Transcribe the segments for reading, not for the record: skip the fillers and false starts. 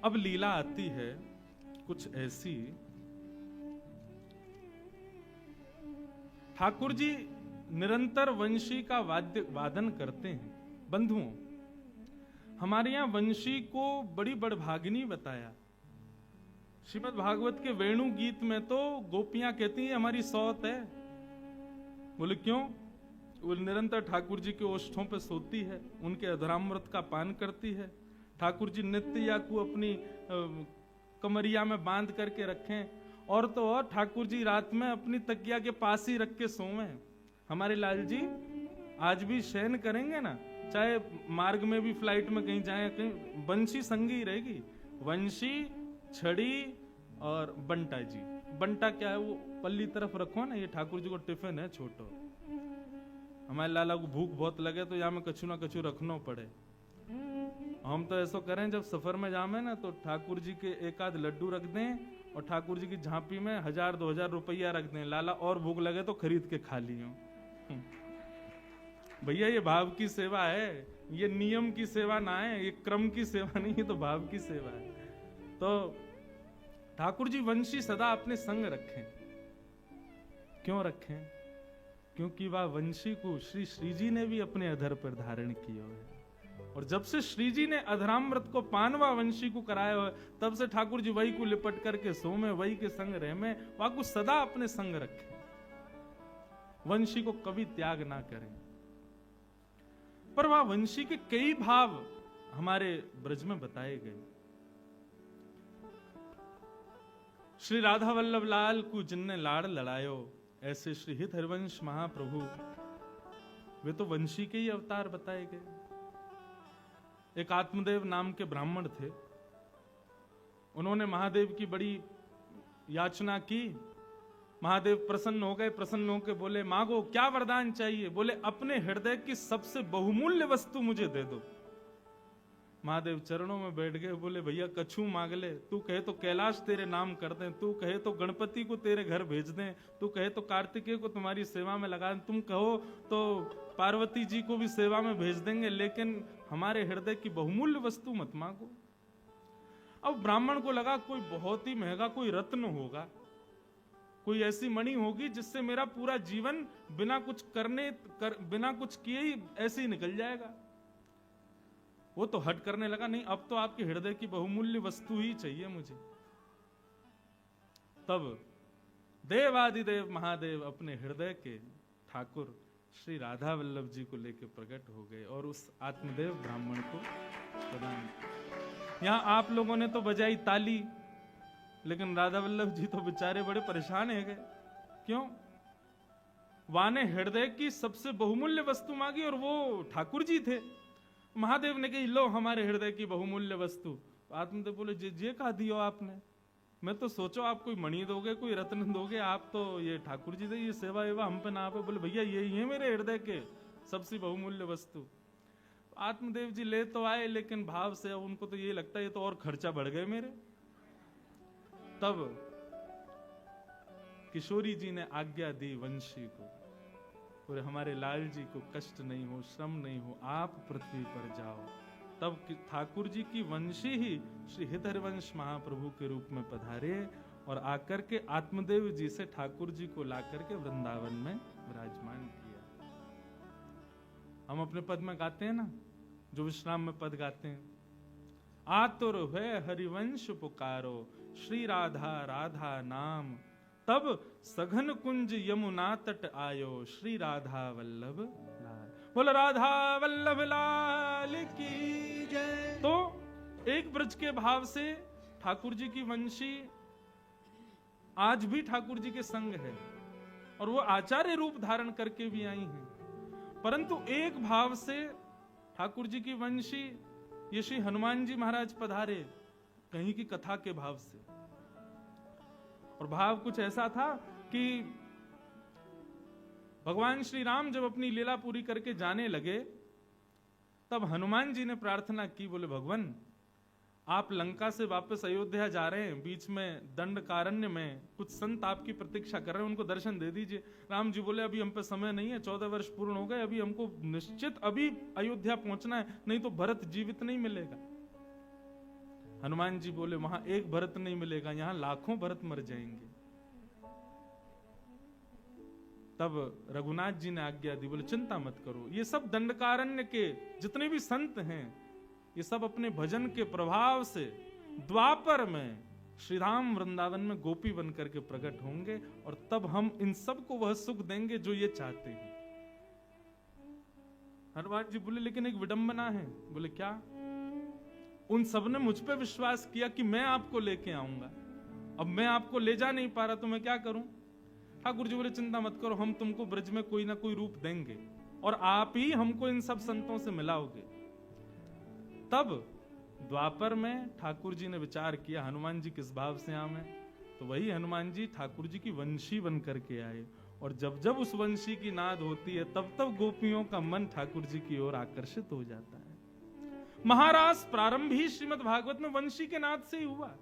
अब लीला आती है कुछ ऐसी। ठाकुर जी निरंतर वंशी का वादन करते हैं। बंधुओं, हमारे यहां वंशी को बड़ी बड़भागिनी बताया। श्रीमद् भागवत के वेणु गीत में तो गोपियां कहती हैं हमारी सौत है। बोले क्यों? वो निरंतर ठाकुर जी के ओष्ठों पे सोती है, उनके अधरामृत का पान करती है। ठाकुर जी नित्य या को अपनी कमरिया में बांध करके रखें, और तो और ठाकुर जी रात में अपनी तकिया के पास ही रख के सोवे। हमारे लाल जी आज भी शयन करेंगे ना, चाहे मार्ग में भी फ्लाइट में कहीं जाए, कहीं वंशी संगी रहेगी। वंशी, छड़ी और बंटा जी। बंटा क्या है? वो पल्ली तरफ रखो ना, ये ठाकुर जी को टिफिन है छोटो। हमारे लाला को भूख बहुत लगे तो यहाँ में कछु ना कछु रखना पड़े। हम तो ऐसा करें, जब सफर में जामे ना तो ठाकुर जी के एक आध लड्डू रख दें और ठाकुर जी की झांपी में 1000-2000 रुपया रख दें। लाला और भूख लगे तो खरीद के खा लियो। भैया ये भाव की सेवा है, ये नियम की सेवा ना है, ये क्रम की सेवा नहीं है, तो भाव की सेवा है। तो ठाकुर जी वंशी सदा अपने संग रखें। क्यों रखें? क्योंकि वह वंशी को श्री जी ने भी अपने अधर पर धारण किया है। और जब से श्री जी ने अधरामृत को पानवा वंशी को कराया हो, तब से ठाकुर जी वही को लिपट करके सोमे, वही के संग रहे में, वह को सदा अपने संग रखें। वंशी को कभी त्याग ना करें। पर वह वंशी के कई भाव हमारे ब्रज में बताए गए। श्री राधा वल्लभ लाल को जिनने लाड़ लड़ायो, ऐसे श्री हित हरिवंश महाप्रभु, वे तो वंशी के ही अवतार बताए गए। एक आत्मदेव नाम के ब्राह्मण थे। उन्होंने महादेव की बड़ी याचना की। महादेव प्रसन्न हो गए। प्रसन्न होकर बोले, मांगो, क्या वरदान चाहिए? बोले, अपने हृदय की सबसे बहुमूल्य वस्तु मुझे दे दो। महादेव चरणों में बैठ गए। बोले, भैया कछु मांग ले। तू कहे तो कैलाश तेरे नाम कर दें, तू कहे तो गणपति को तेरे घर भेज दें, तू कहे तो कार्तिकेय को तुम्हारी सेवा में लगा दें, तुम कहो तो पार्वती जी को भी सेवा में भेज देंगे, लेकिन हमारे हृदय की बहुमूल्य वस्तु मत मांगो। अब ब्राह्मण को लगा कोई बहुत ही महंगा कोई रत्न होगा, कोई ऐसी मणि होगी जिससे मेरा पूरा जीवन बिना कुछ बिना कुछ किए ही ऐसे ही निकल जाएगा। वो तो हट करने लगा, नहीं अब तो आपके हृदय की बहुमूल्य वस्तु ही चाहिए मुझे। तब देवादिदेव महादेव अपने हृदय के ठाकुर श्री राधा वल्लभ जी को लेकर प्रकट हो गए और उस आत्मदेव ब्राह्मण को प्रदान। यहां आप लोगों ने तो बजाई ताली, लेकिन राधा वल्लभ जी तो बेचारे बड़े परेशान है गए। क्यों? वाने हृदय की सबसे बहुमूल्य वस्तु मांगी और वो ठाकुर जी थे। महादेव ने कही, लो हमारे हृदय की बहुमूल्य वस्तु। आत्मदेव बोले, जे कहा दियो आपने, मैं तो सोचो आप कोई मणि दोगे, कोई रत्न दोगे, आप तो ये ठाकुर जी दे, ये सेवा एवा हम पे ना पे। बोले, भैया यही है मेरे हृदय के सबसे बहुमूल्य वस्तु। आत्मदेव जी ले तो आए, लेकिन भाव से उनको तो ये लगता है ये तो और खर्चा बढ़ गए मेरे। तब किशोरी जी ने आज्ञा दी वंशी को, और हमारे लाल जी को कष्ट नहीं हो, श्रम नहीं हो, आप पृथ्वी पर जाओ। तब ठाकुर जी की वंशी ही श्री हित हरिवंश महाप्रभु के रूप में पधारे और आकर के आत्मदेव जी से ठाकुर जी को लाकर के वृंदावन में विराजमान किया। हम अपने पद में गाते हैं ना, जो विश्राम में पद गाते हैं, आतुर है हरिवंश पुकारो, श्री राधा राधा नाम, तब सघन कुंज यमुना तट आयो, श्री राधा वल्लभ लाल। बोल राधा वल्लभ लाल की जय। तो एक ब्रज के भाव से ठाकुर जी की वंशी आज भी ठाकुर जी के संग है और वो आचार्य रूप धारण करके भी आई हैं। परंतु एक भाव से ठाकुर जी की वंशी ये श्री हनुमान जी महाराज पधारे कहीं की कथा के भाव से। और भाव कुछ ऐसा था कि भगवान श्री राम जब अपनी लीला पूरी करके जाने लगे, तब हनुमान जी ने प्रार्थना की, बोले भगवान आप लंका से वापस अयोध्या जा रहे हैं, बीच में दंडकारण्य में कुछ संत आपकी प्रतीक्षा कर रहे हैं, उनको दर्शन दे दीजिए। राम जी बोले अभी हम पे समय नहीं है, 14 वर्ष पूर्ण हो गए, अभी हमको निश्चित अभी अयोध्या पहुंचना है, नहीं तो भरत जीवित नहीं मिलेगा। हनुमान जी बोले वहां एक भरत नहीं मिलेगा, यहां लाखों भरत मर जाएंगे। तब रघुनाथ जी ने आज्ञा दी, बोले चिंता मत करो, ये सब दंडकारण्य के जितने भी संत हैं ये सब अपने भजन के प्रभाव से द्वापर में श्रीधाम वृंदावन में गोपी बनकर के प्रकट होंगे और तब हम इन सब को वह सुख देंगे जो ये चाहते हैं। हनुमान जी बोले लेकिन एक विडंबना है। बोले क्या? उन सब ने मुझ पे विश्वास किया कि मैं आपको लेके आऊंगा, अब मैं आपको ले जा नहीं पा रहा तो मैं क्या करूं? ठाकुर जी बोले चिंता मत करो, हम तुमको ब्रज में कोई ना कोई रूप देंगे और आप ही हमको इन सब संतों से मिलाओगे। तब द्वापर में ठाकुर जी ने विचार किया हनुमान जी किस भाव से आवे, तो वही हनुमान जी ठाकुर जी की वंशी बन करके आए और जब जब उस वंशी की नाद होती है तब तब गोपियों का मन ठाकुर जी की ओर आकर्षित हो जाता है। महाराज प्रारंभ ही श्रीमद् भागवत में वंशी के नाद से ही हुआ।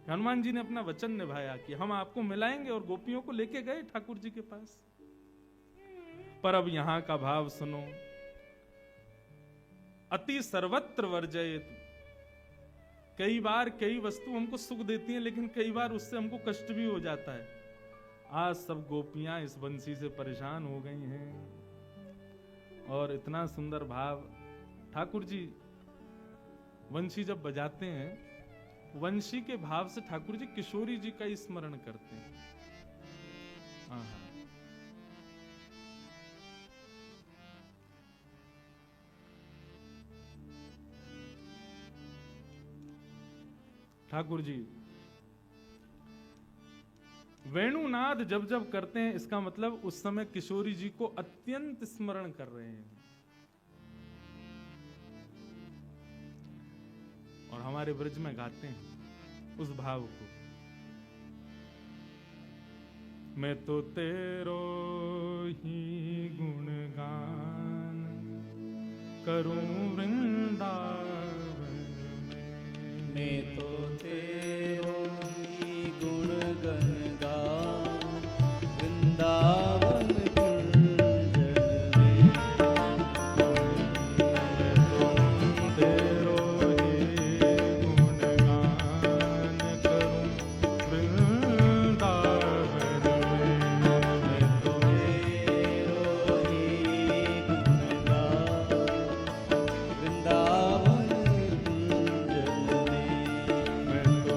हनुमान जी ने अपना वचन निभाया कि हम आपको मिलाएंगे और गोपियों को लेके गए ठाकुर जी के पास। पर अब यहां का भाव सुनो, अति सर्वत्र वर्जयेत। कई बार कई वस्तु हमको सुख देती हैं लेकिन कई बार उससे हमको कष्ट भी हो जाता है। आज सब गोपियां इस बंसी से परेशान हो गई हैं और इतना सुंदर भाव। ठाकुर जी वंशी जब बजाते हैं, वंशी के भाव से ठाकुर जी किशोरी जी का स्मरण करते हैं। ठाकुर जी वेणुनाद जब जब करते हैं इसका मतलब उस समय किशोरी जी को अत्यंत स्मरण कर रहे हैं और हमारे ब्रज में गाते हैं उस भाव को। मैं तो तेरो ही गुणगान करूं वृंदावन, मैं तो तेरो ही गुणगान वृंदावन मैं तो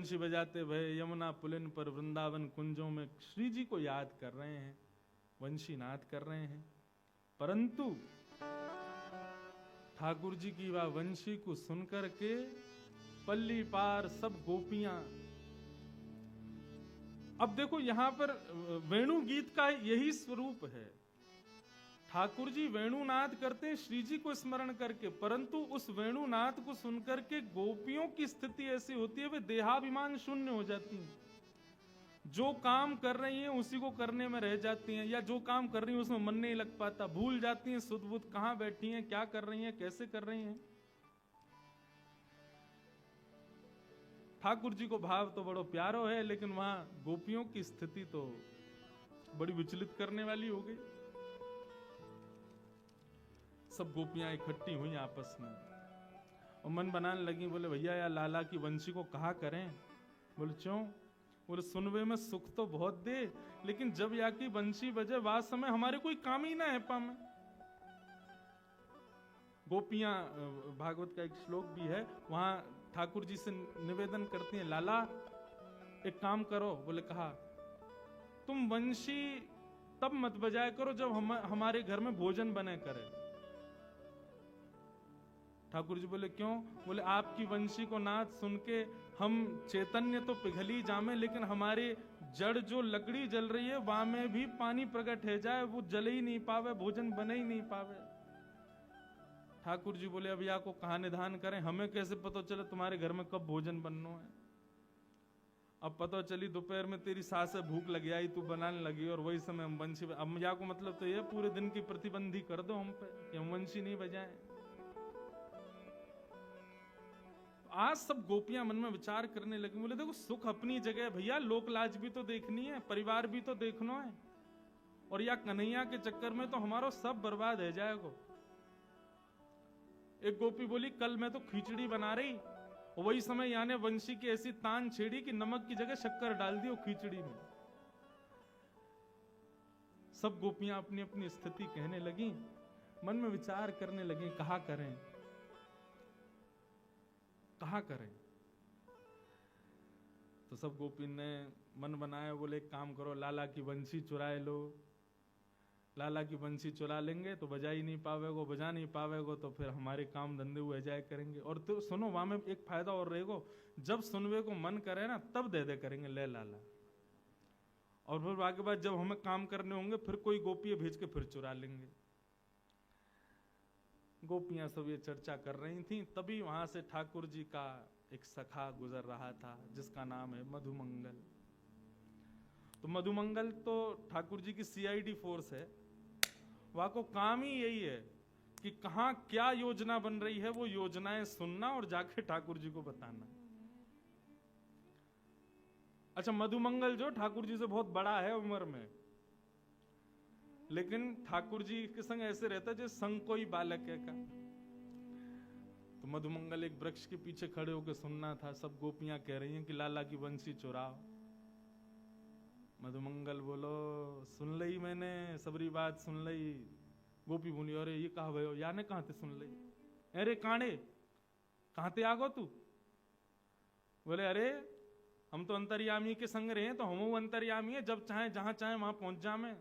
बंशी बजाते भय यमुना पुलिन पर वृंदावन कुंजों में श्री जी को याद कर रहे हैं, वंशी नाद कर रहे हैं। परंतु ठाकुर जी की वह वंशी को सुनकर के पल्ली पार सब गोपियां। अब देखो यहां पर वेणु गीत का यही स्वरूप है। ठाकुर जी वेणुनाद करते हैं श्री जी को स्मरण करके, परंतु उस वेणुनाद को सुनकर के गोपियों की स्थिति ऐसी होती है, वे देहाभिमान शून्य हो जाती हैं। जो काम कर रही हैं उसी को करने में रह जाती हैं, या जो काम कर रही हैं उसमें मन नहीं लग पाता, भूल जाती हैं सुध बुध कहां बैठी हैं, क्या कर रही हैं, कैसे कर रही हैं। ठाकुर जी को भाव तो बड़ो प्यारो है, लेकिन वहां गोपियों की स्थिति तो बड़ी विचलित करने वाली हो गई। सब गोपियां इकट्ठी हुई आपस में और मन बनाने लगी, बोले भैया या लाला की वंशी को कहा करें। बोले क्यों? बोले सुनवे में सुख तो बहुत दे, लेकिन जब या की वंशी बजे वास समय हमारे कोई काम ही ना है पा में। गोपियां, भागवत का एक श्लोक भी है, वहां ठाकुर जी से निवेदन करती हैं, लाला एक काम करो। बोले कहा, तुम वंशी तब मत बजाया करो जब हमारे घर में भोजन बने करे। ठाकुर जी बोले क्यों? बोले आपकी वंशी को नाद सुन के हम चैतन्य तो पिघली जामे, लेकिन हमारे जड़ जो लकड़ी जल रही है वहां में भी पानी प्रकट है जाए, वो जल ही नहीं पावे, भोजन बने ही नहीं पावे। ठाकुर जी बोले अब या को कहा निधान करें, हमें कैसे पता चले तुम्हारे घर में कब भोजन बनना है। अब पता चली दोपहर में तेरी सास से भूख लगी आई, तू बनाने लगी और वही समय हम वंशी। अब या को मतलब तो ये पूरे दिन की प्रतिबंधी कर दो हम पे कि हम वंशी नहीं बजाएं। आज सब गोपियां मन में विचार करने लगी, बोले देखो सुख अपनी जगह भैया, लोक लाज भी तो देखनी है, परिवार भी तो देखना है, और या कन्हैया के चक्कर में तो हमारा सब बर्बाद है जाएगा। एक गोपी बोली कल मैं तो खिचड़ी बना रही, वही समय यानी वंशी की ऐसी तान छेड़ी कि नमक की जगह शक्कर डाल दी वो खिचड़ी में। सब गोपियां अपनी अपनी स्थिति कहने लगी, मन में विचार करने लगी कहा करें कहा करें। तो सब गोपी ने मन बनाया, बोले एक काम करो, लाला की वंशी चुराए लो। लाला की वंशी चुरा लेंगे तो बजा ही नहीं पावेगो, बजा नहीं पावेगो तो फिर हमारे काम धंधे हुए जाए करेंगे। और तो सुनो वहां में एक फायदा और रहेगा, जब सुनवे को मन करे ना तब दे दे करेंगे ले लाला, और फिर आगे बाद जब हमें काम करने होंगे फिर कोई गोपी भेज के फिर चुरा लेंगे। गोपियां सब ये चर्चा कर रही थी, तभी वहां से ठाकुर जी का एक सखा गुजर रहा था जिसका नाम है मधुमंगल। तो मधुमंगल तो ठाकुर जी की सीआईडी फोर्स है, वहां को काम ही यही है कि कहां क्या योजना बन रही है वो योजनाएं सुनना और जाके ठाकुर जी को बताना। अच्छा, मधुमंगल जो ठाकुर जी से बहुत बड़ा है उम्र में, लेकिन ठाकुर जी के संग ऐसे रहता जैसे संग कोई बालक है का। तो मधुमंगल एक वृक्ष के पीछे खड़े होकर सुनना था, सब गोपियां कह रही हैं कि लाला की बंसी चुराओ। मधुमंगल बोलो सुन लई मैंने, सबरी बात सुन लई। गोपी बोली अरे ये कहा भयो, याने कहां थे सुन लई? अरे काणे कहां ते आगो तू? बोले अरे हम तो अंतर्यामी के संग रहे, तो हम अंतर्यामी है, जब चाहे जहां चाहे वहां पहुंच जामे,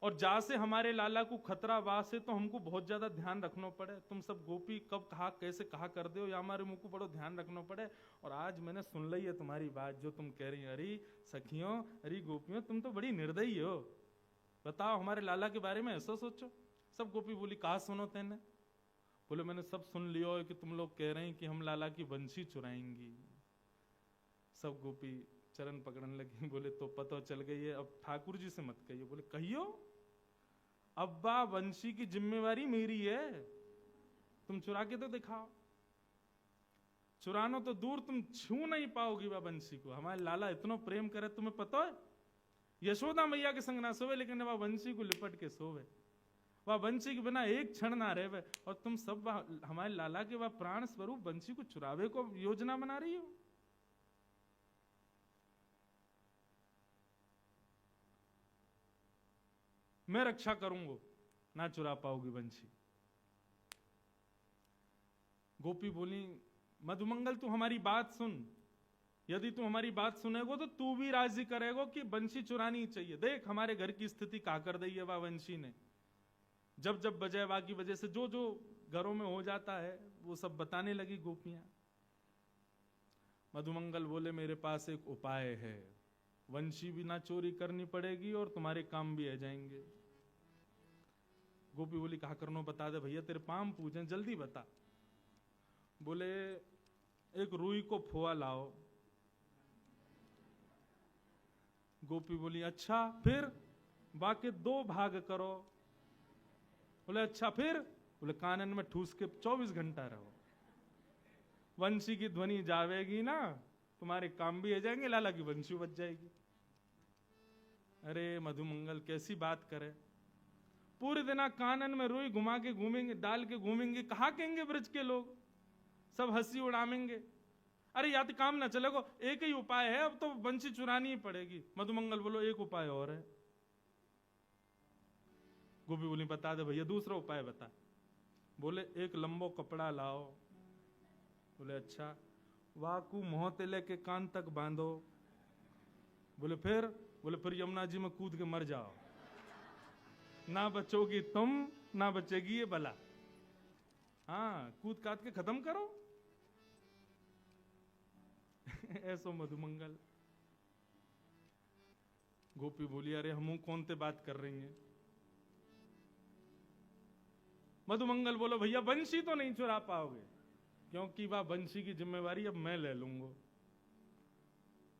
और जा से हमारे लाला को खतरा वास है तो हमको बहुत ज्यादा ध्यान रखना पड़े। तुम सब गोपी कब कहा कैसे कहा कर दो, या हमारे मुंह को बड़ो ध्यान रखना पड़े। और आज मैंने सुन ली है तुम्हारी बात जो तुम कह रही, अरे सखियों अरे गोपियों तुम तो बड़ी निर्दयी हो, बताओ हमारे लाला के बारे में ऐसा सोचो। सब गोपी बोली कहा सुनो तेने? बोले मैंने सब सुन लियो कि तुम लोग कह रहे हैं कि हम लाला की बंशी चुराएंगी। सब गोपी चरण पकड़ने लगी, बोले तो पता चल गई है, अब ठाकुर जी से मत कहियो। बोले कहियो, अब्बा वंशी की जिम्मेवारी मेरी है, तुम चुरा के तो दिखाओ। चुरानो तो दूर, तुम छू नहीं पाओगी वह वंशी को। हमारे लाला इतना प्रेम करे, तुम्हें पता है यशोदा मैया के संग ना सोवे, लेकिन वह वंशी को लिपट के सोवे, वह वंशी के बिना एक क्षण ना रहे। और तुम सब हमारे लाला के वह प्राण स्वरूप वंशी को चुरावे को योजना बना रही हो। मैं रक्षा करूंगा, ना चुरा पाओगी वंशी। गोपी बोली मधुमंगल तू हमारी बात सुन, यदि तू हमारी बात सुनेगो तो तू भी राजी करेगो कि बंशी चुरानी चाहिए। देख हमारे घर की स्थिति का कर दी है वाह वंशी ने। जब जब बजाय वाह की वजह से जो जो घरों में हो जाता है वो सब बताने लगी गोपियां। मधुमंगल बोले मेरे पास एक उपाय है, वंशी भी ना चोरी करनी पड़ेगी और तुम्हारे काम भी आ जाएंगे। गोपी बोली कहा करनो बता दे भैया, तेरे पाम पूछे जल्दी बता। बोले एक रुई को फोआ लाओ। गोपी बोली अच्छा फिर? बाकी 2 भाग करो। बोले अच्छा फिर? बोले कानन में ठूस के 24 घंटा रहो, वंशी की ध्वनि जावेगी ना, तुम्हारे काम भी हो जाएंगे, लाला की वंशी बच जाएगी। अरे मधुमंगल कैसी बात करे, पूरे दिन कानन में रुई घुमा के घूमेंगे, डाल के घूमेंगे, कहा कहेंगे ब्रज के लोग, सब हंसी उड़ामेंगे। अरे या तो काम ना चलेगो, एक ही उपाय है, अब तो बंशी चुरानी ही पड़ेगी। मधुमंगल बोलो एक उपाय और है। गोपी बोली बता दे भैया, दूसरा उपाय बता। बोले एक लंबो कपड़ा लाओ। बोले अच्छा, वाकू मुंह ते लेके कान तक बांधो। बोले फिर? बोले फिर यमुना जी में कूद के मर जाओ, ना बचोगी तुम ना बचेगी ये बला। हाँ कूद काट के खत्म करो। ऐसो मधुमंगल। गोपी बोली अरे हम कौन ते बात कर रही हैं। मधुमंगल बोलो भैया बंशी तो नहीं चुरा पाओगे, क्योंकि वह बंशी की जिम्मेवारी अब मैं ले लूंगा।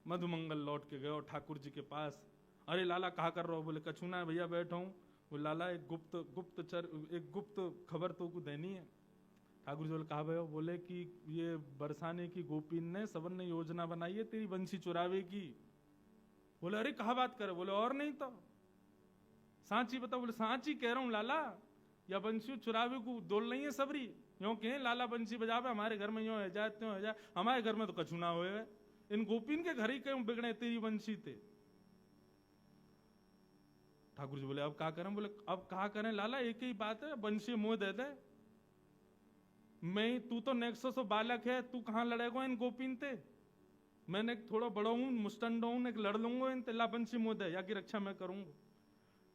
मधुमंगल लौट के गए ठाकुर जी के पास। अरे लाला कहा कर रहे हो? बोले कछु ना भैया बैठा हूं। वो लाला एक गुप्त खबर तो को देनी है। ठाकुर जी बोले कहा भयो? बोले कि ये बरसाने की गोपी ने सबन ने योजना बनाई है तेरी बंशी चुरावे की। बोले अरे कहा बात करे? बोले और नहीं तो सांची बताओ। बोले सांची कह रहा हूं लाला, या बंशी चुरावे को दोल नहीं है सबरी। यो कहे लाला बंशी बजावे, हमारे घर में यो है जाए त्यों है जाए, हमारे घर में तो कछु ना होए। इन गोपीन के घर ही क्यों बिगड़े तेरी बंशी थे। ठाकुर जी बोले अब क्या करें? बोले अब कहा करें लाला, एक ही बात है, बंशी मुंह दे दे। मैं तू तो नेक्सो सो बालक है, तू कहां लड़ेगा इन गोपीन ते? मैंने थोड़ा बड़ा हूं, मुस्टंड हूं, एक लड़ लूंगा इन ते। ला बंशी मुंह दे, या की रक्षा मैं करूंगा।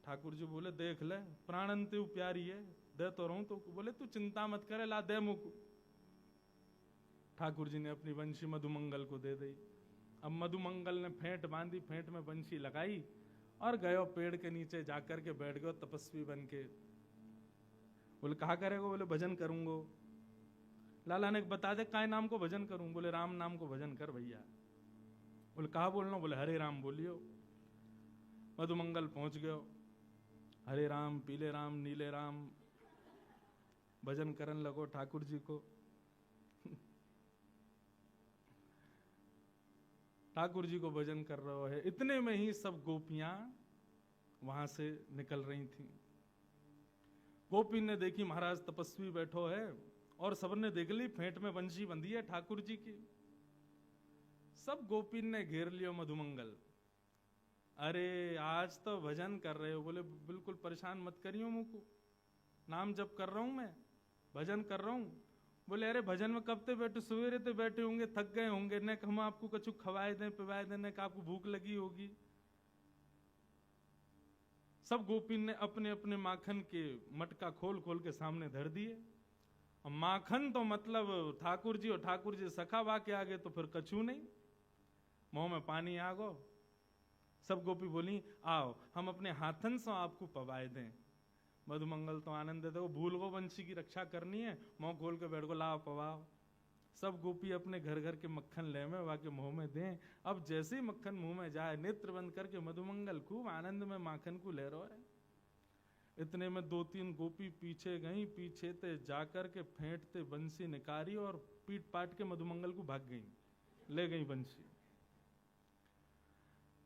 ठाकुर जी बोले देख ले, प्राणन ते प्यारी है, दे तो रहूं। तो बोले तू चिंता मत करे, ला दे मुख। ठाकुर जी ने अपनी बंशी मधुमंगल को दे दी। अब मधुमंगल ने फेंट बांधी, फेंट में बंशी लगाई और गयो पेड़ के नीचे जाकर के बैठ गयो तपस्वी बन के। बोले कहा करेगा? बोले भजन करूंगो। लाला ने बता दे काय नाम को भजन करूं? बोले राम नाम को भजन कर भैया। बोले कहा बोलना? बोले हरे राम बोलियो। मधुमंगल पहुंच गयो, हरे राम पीले राम नीले राम भजन करन लगो ठाकुर जी को। ठाकुर जी को भजन कर रहा है। इतने में ही सब गोपियां वहां से निकल रही थीं। गोपी ने देखी महाराज तपस्वी बैठो है, और सबने देख ली फेंट में बंशी बंधी है ठाकुर जी की। सब गोपी ने घेर लियो मधुमंगल। अरे आज तो भजन कर रहे हो? बोले बिल्कुल परेशान मत करियो मुझको, नाम जप कर रहा हूं मैं, भजन कर रहा हूं। बोले अरे भजन में कब ते बैठे? सवेरे ते बैठे होंगे, थक गए होंगे, न हम आपको कछु खवाए दें पिवाए दें, न आपको भूख लगी होगी। सब गोपी ने अपने अपने माखन के मटका खोल खोल के सामने धर दिए। माखन तो मतलब ठाकुर जी और ठाकुर जी सखा बा के आगे तो फिर कछु नहीं, मुंह में पानी आ गो। सब गोपी बोली आओ हम अपने हाथन से आपको पवाए दें। मधुमंगल तो आनंद देते, वो भूल गो बंशी की रक्षा करनी है, मुंह खोल के बैठ गो, लाओ पवाओ। सब गोपी अपने घर घर के मक्खन ले में वाके मुंह में दें। अब जैसे ही मक्खन मुंह में जाए, नेत्र बंद करके मधुमंगल खूब आनंद में माखन को ले रहा है। इतने में 2-3 गोपी पीछे गई, पीछे ते जाकर के फेंटते बंसी निकारी और पीट पाट के मधुमंगल को भाग गई, ले गई बंसी।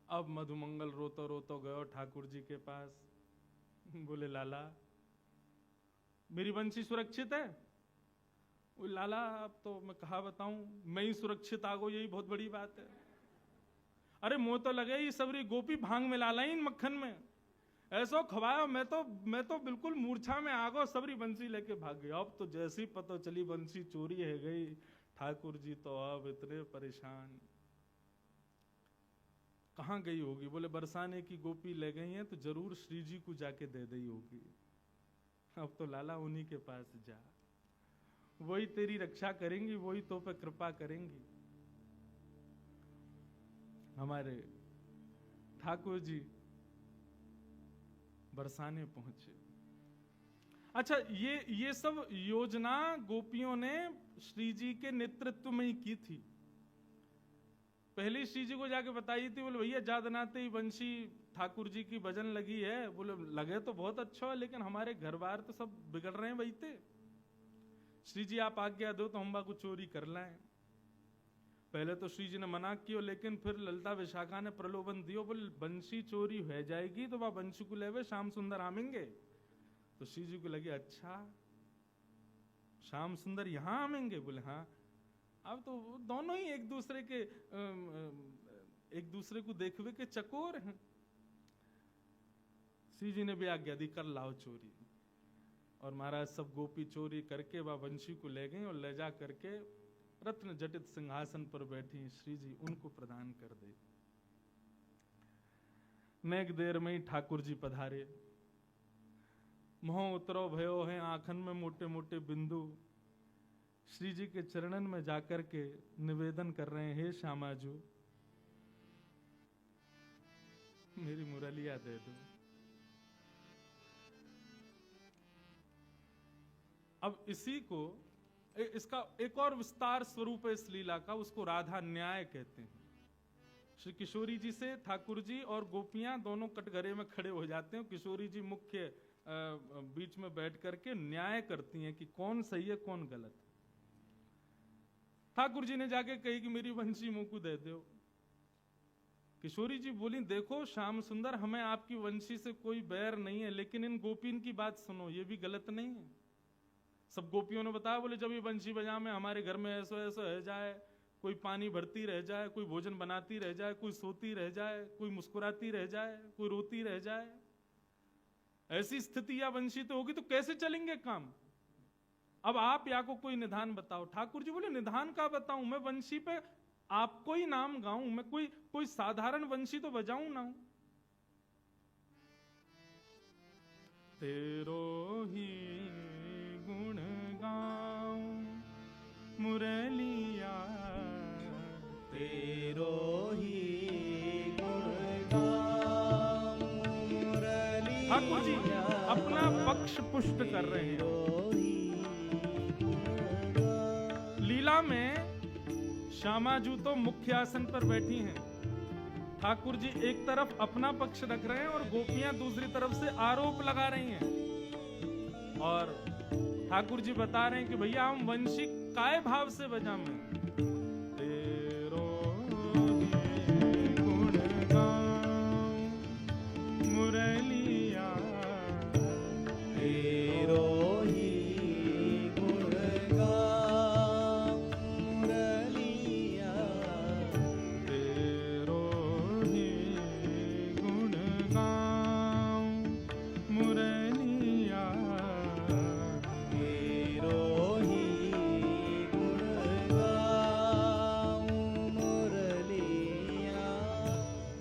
अब मधुमंगल रोतो रोतो गयो ठाकुर जी के पास। बोले लाला मेरी बंसी सुरक्षित है? वो लाला अब तो मैं कहा बताऊं, मैं ही सुरक्षित आ गो, यही बहुत बड़ी बात है। अरे मुंह तो लगे ही सबरी गोपी भांग में लाला इन मक्खन में ऐसो खवाया, मैं तो बिल्कुल मूर्छा में आ गो, सबरी बंसी लेके भाग गया। अब तो जैसी पता चली बंसी चोरी है गई, ठाकुर जी तो अब इतने परेशान। कहाँ गई होगी? बोले बरसाने की गोपी ले गई हैं, तो जरूर श्री जी को जाके दे दी होगी। अब तो लाला उन्हीं के पास जा, वही तेरी रक्षा करेंगी, वही तो पे कृपा करेंगी। हमारे ठाकुर जी बरसाने पहुंचे। अच्छा, ये सब योजना गोपियों ने श्री जी के नेतृत्व में ही की थी। पहले श्री जी को जाके बताई थी, बोले भैया जादनाते ही वंशी ठाकुर जी की भजन लगी है। बोले लगे तो बहुत अच्छा है, लेकिन हमारे घर बार तो सब बिगड़ रहे हैं बैठे। श्री जी आप आज्ञा दो तो हम बा को चोरी कर लाएं। पहले तो श्री जी ने मना किया, लेकिन फिर ललिता विशाखा ने प्रलोभन दियो, बोले बंशी चोरी हो जाएगी तो वह बंशी को लेवे श्याम सुंदर आमेंगे। तो श्री जी को लगे अच्छा श्याम सुंदर यहाँ आमेंगे? बोले हाँ। अब तो दोनों ही एक दूसरे को देखवे के चकोर हैं। श्री जी ने भी आज्ञा दी, कर लाओ चोरी। और महाराज सब गोपी चोरी करके वह वंशी को ले गए और ले जा करके रत्न जटित सिंहासन पर बैठी श्री जी उनको प्रदान कर दे। नेक देर में ही ठाकुर जी पधारे। मोह उतरो भयो है आंखन में मोटे मोटे बिंदु। श्री जी के चरणन में जाकर के निवेदन कर रहे हैं, हे श्यामाजू मेरी मुरलिया दे दो। अब इसी को इसका एक और विस्तार स्वरूप है इस लीला का, उसको राधा न्याय कहते हैं। श्री किशोरी जी से ठाकुर जी और गोपियां दोनों कटघरे में खड़े हो जाते हैं। किशोरी जी मुख्य बीच में बैठ करके न्याय करती हैं कि कौन सही है कौन गलत। ठाकुर जी ने जाके कही कि मेरी वंशी मुंह को दे दो। किशोरी जी बोली देखो श्याम सुंदर, हमें आपकी वंशी से कोई बैर नहीं है, लेकिन इन गोपीन की बात सुनो, ये भी गलत नहीं है। सब गोपियों ने बताया, बोले जब ये बंशी बजा में हमारे घर में ऐसा ऐसा रह जाए, कोई पानी भरती रह जाए, कोई भोजन बनाती रह जाए, कोई सोती रह जाए, कोई मुस्कुराती रह जाए, कोई रोती रह जाए, ऐसी स्थिति या वंशी तो होगी तो कैसे चलेंगे काम? अब आप या को कोई निधान बताओ। ठाकुर जी बोले निधान का बताऊं, मैं वंशी पे आपको ही नाम गाऊं, मैं कोई साधारण वंशी तो बजाऊं ना। तेरो ही गुण गाऊं मुरलिया, तेरो ही गुण गाऊं मुरलिया। ठाकुर जी अपना पक्ष पुष्ट कर रहे हैं। लीला में श्यामाजू तो मुख्य आसन पर बैठी हैं। ठाकुर जी एक तरफ अपना पक्ष रख रहे हैं और गोपियां दूसरी तरफ से आरोप लगा रही हैं। और ठाकुर जी बता रहे हैं कि भैया हम वंशी काय भाव से बजा में तेरो ही गुण गाऊं मुरलिया, तेरो ही गुण गाऊं मुरलिया, तेरो ही गुण गाऊं मुरलिया, तेरो ही गुण गाऊं मुरलिया।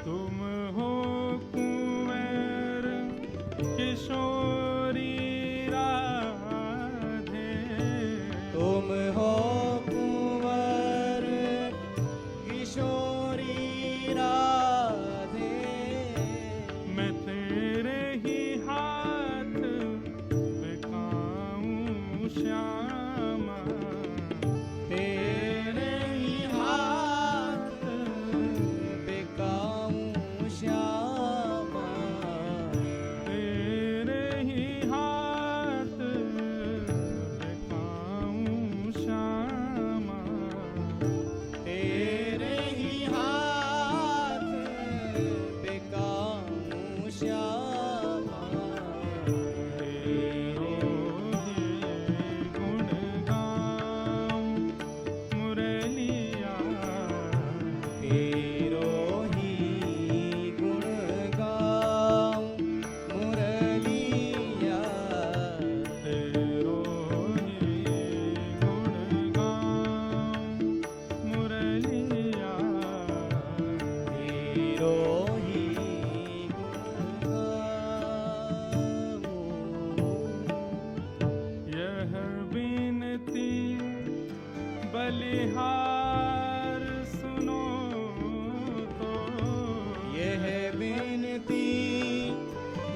तुम हो कुंवर किशोरी राधे, तुम हो कुंवर किशोरी राधे, मैं तेरे ही हाथ बिकाऊं श्यामा, तेरे ही हाथ बिकाऊं श्यामा, तेरे ही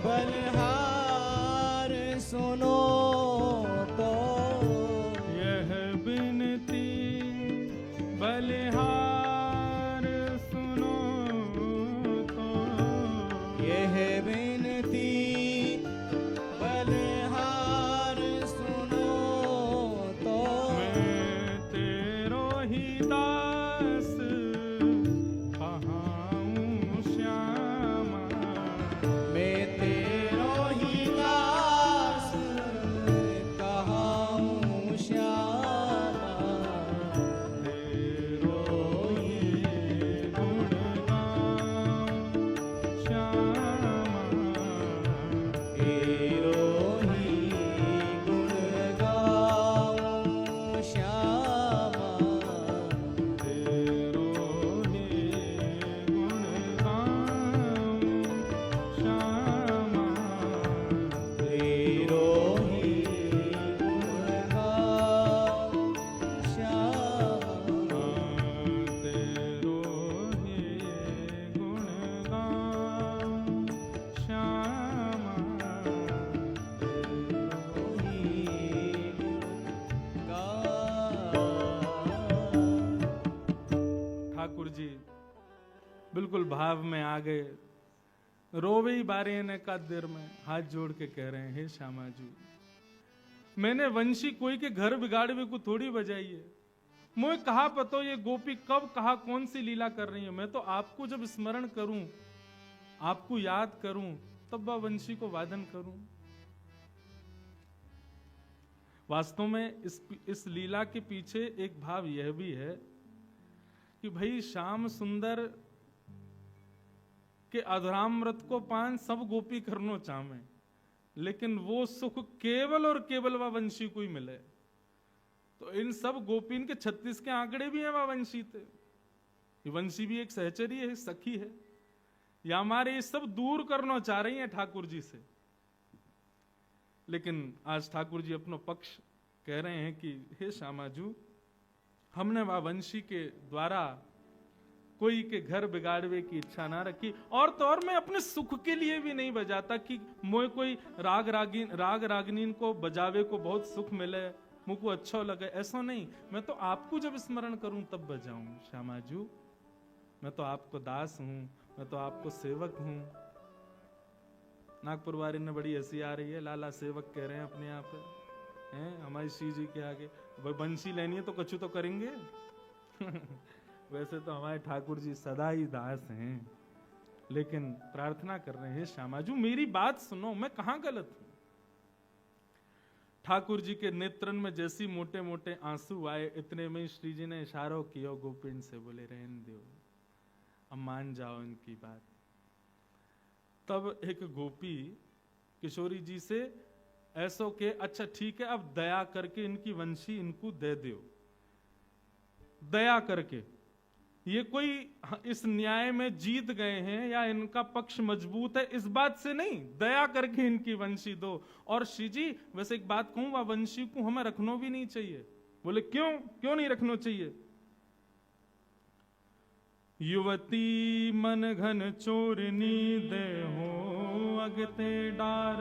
बलहार सुनो तो यह बिनती बलिहार सुनो तो यह बिनती बलहार सुनो तो मैं तेरो ही दास कहाऊं श्यामा मैं तेरो ही दास कहाऊं श्यामा तेरो ही गुण गाऊं श्यामा तेरो ही गुण गाऊं श्यामा तेरो ही गुण गाऊं श्यामा तेरो ही गुण गाऊं श्यामा तेरो ही गुण गाऊं श्यामा ठाकुर जी बिल्कुल भाव में आ गए, रोवे ही बारे ने का देर में हाथ जोड़ के कह रहे हैं, हे श्यामा जी मैंने वंशी कोई के घर बिगाड़वे को थोड़ी बजाई है। मुझे कहा पतो ये गोपी कब कहा कौन सी लीला कर रही है। मैं तो आपको जब स्मरण करूं, आपको याद करूं, तब वह वंशी को वादन करूं। वास्तव में इस लीला के पीछे एक भाव यह भी है कि भाई श्याम सुंदर के अधरामृत को पान सब गोपी करनो चाहे, लेकिन वो सुख केवल और केवल वह वंशी को ही मिले। तो इन सब गोपीन के 36 के आंकड़े भी हैं वह वंशी थे। ये वंशी भी एक सहचरी है, सखी है, या हमारे ये सब दूर करना चाह रही हैं ठाकुर जी से। लेकिन आज ठाकुर जी अपनो पक्ष कह रहे हैं कि हे श्यामाजू, हमने वह वंशी के द्वारा कोई के घर बिगाड़वे की इच्छा ना रखी, और तो और मैं अपने सुख के लिए भी नहीं बजाता कि मोए कोई राग रागिनीन को बजावे को बहुत सुख मिले, मुझको अच्छा लगे, ऐसा नहीं। मैं तो आपको जब स्मरण करूं तब बजाऊं श्यामाजू। मैं तो आपको दास हूं, मैं तो आपको सेवक हूं। नागपुर वाले ने बड़ी हंसी आ रही है, लाला सेवक कह रहे हैं अपने आप हैं हमारी श्री जी के आगे। बंसी लेनी है तो कछु तो करेंगे। वैसे तो हमारे ठाकुर जी सदा ही दास हैं, लेकिन प्रार्थना कर रहे हैं श्यामाजू मेरी बात सुनो, मैं कहां गलत हूं। ठाकुर जी के नेत्रन में जैसी मोटे मोटे आंसू आए, इतने में श्री जी ने इशारा किया गोपिन से, बोले रहने दो, अब मान जाओ इनकी बात। तब एक गोपी किशोरी जी से ऐसो के, अच्छा ठीक है अब दया करके इनकी वंशी इनको दे दो, दया करके। ये कोई इस न्याय में जीत गए हैं या इनका पक्ष मजबूत है इस बात से नहीं, दया करके इनकी वंशी दो। और श्री जी वैसे एक बात कहूं, वह वंशी को हमें रखना भी नहीं चाहिए। बोले क्यों, क्यों नहीं रखना चाहिए? युवती मन घन चोरनी दे हो अगते डार,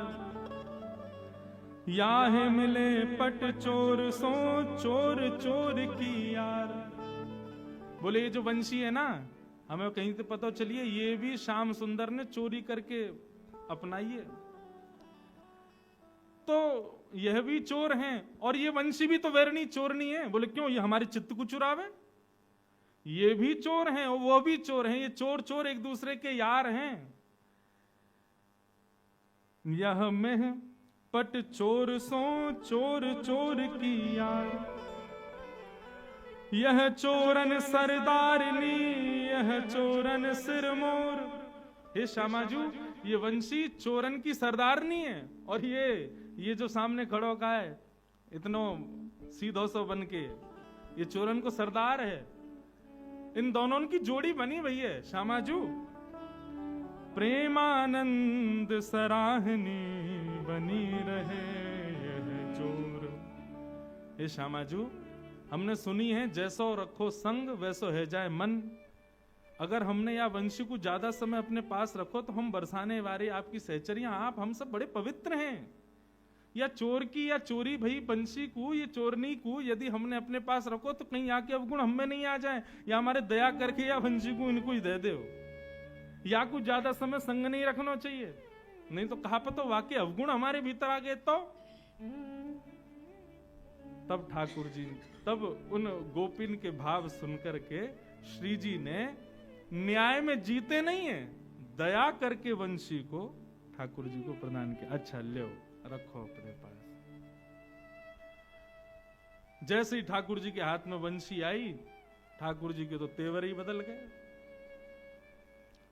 याहे मिले पट चोर सो चोर चोर की यार। बोले ये जो वंशी है ना, हमें कहीं से पता चलिए ये भी श्याम सुंदर ने चोरी करके अपनाई है, तो यह भी चोर हैं और ये वंशी भी तो वैरणी चोरनी है। बोले क्यों, ये हमारे चित्त को चुरावे? ये भी चोर हैं और वो भी चोर हैं, ये चोर चोर एक दूसरे के यार हैं। यह में पट चोर सो चोर चोर की यार, यह चोरन सरदारनी यह चोरन सिरमोर। हे श्यामाजू, ये वंशी चोरन की सरदारनी है और ये जो सामने खड़ो का है इतनो सीधो सो बन के, ये चोरन को सरदार है। इन दोनों की जोड़ी बनी हुई है श्यामाजू। प्रेमानंद सराहनी बनी रहे यह चोर। हे श्यामाजू, हमने सुनी है जैसो रखो संग वैसो है जाए मन। अगर हमने या वंशी को ज्यादा समय अपने पास रखो तो हम बरसाने वाले आपकी सहचरियां, आप हम सब बड़े पवित्र हैं। या चोर की या चोरी भई बंशी को, ये चोरनी को यदि हमने अपने पास रखो तो कहीं आके अवगुण हम में नहीं आ जाए, या हमारे दया करके या वंशी को इनको ही दे दो। या कुछ ज्यादा समय संग नहीं रखना चाहिए, नहीं तो कहा पतो वाकई अवगुण हमारे भीतर आ गए तो। तब ठाकुर जी, तब उन गोपिन के भाव सुनकर के श्री जी ने न्याय में जीते नहीं है, दया करके वंशी को ठाकुर जी को प्रदान किया। अच्छा लो रखो अपने पास। जैसे ही ठाकुर जी के हाथ में वंशी आई, ठाकुर जी के तो तेवर ही बदल गए,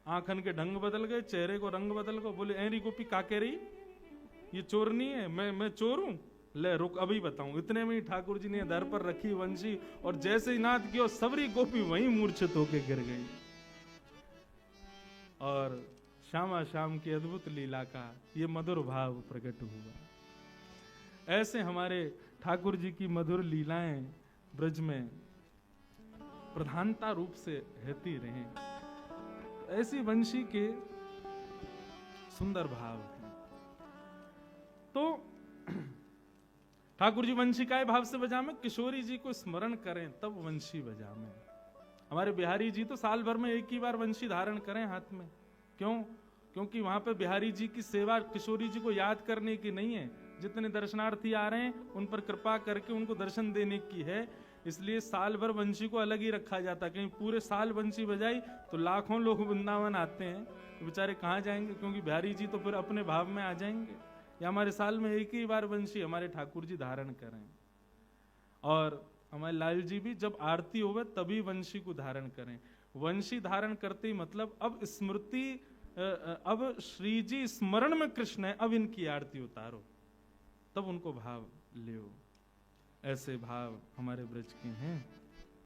आंखन के ढंग बदल गए, चेहरे को रंग बदल गए। बोले ऐरी गोपी काके रही, ये चोर नहीं है, मैं चोर हूं, ले रुक अभी बताऊं। इतने में ही ठाकुर जी ने दर पर रखी वंशी और जैसे ही नाद किया सबरी गोपी वहीं मूर्छित होके गिर गई। और श्यामा श्याम की अद्भुत लीला का ये मधुर भाव प्रकट हुआ। ऐसे हमारे ठाकुर जी की मधुर लीलाएं ब्रज में प्रधानता रूप से रहती रहे। ऐसी वंशी के सुंदर भाव हैं। तो ठाकुर जी वंशी काय भाव से बजावे, किशोरी जी को स्मरण करें तब वंशी बजावे। हमारे बिहारी जी तो साल भर में एक ही बार वंशी धारण करें हाथ में। क्यों? क्योंकि वहां पे बिहारी जी की सेवा किशोरी जी को याद करने की नहीं है, जितने दर्शनार्थी आ रहे हैं उन पर कृपा करके उनको दर्शन देने की है। इसलिए साल भर वंशी को अलग ही रखा जाता है। कहीं पूरे साल वंशी बजाई तो लाखों लोग वृंदावन आते हैं, तो बेचारे कहाँ जाएंगे, क्योंकि बिहारी जी तो फिर अपने भाव में आ जाएंगे। या हमारे साल में एक ही बार वंशी हमारे ठाकुर जी धारण करें। और हमारे लाल जी भी जब आरती होवे तभी वंशी को धारण करें। वंशी धारण करते ही मतलब अब स्मृति, अब श्री जी स्मरण में कृष्ण है, अब इनकी आरती उतारो, तब उनको भाव लियो। ऐसे भाव हमारे ब्रज के हैं।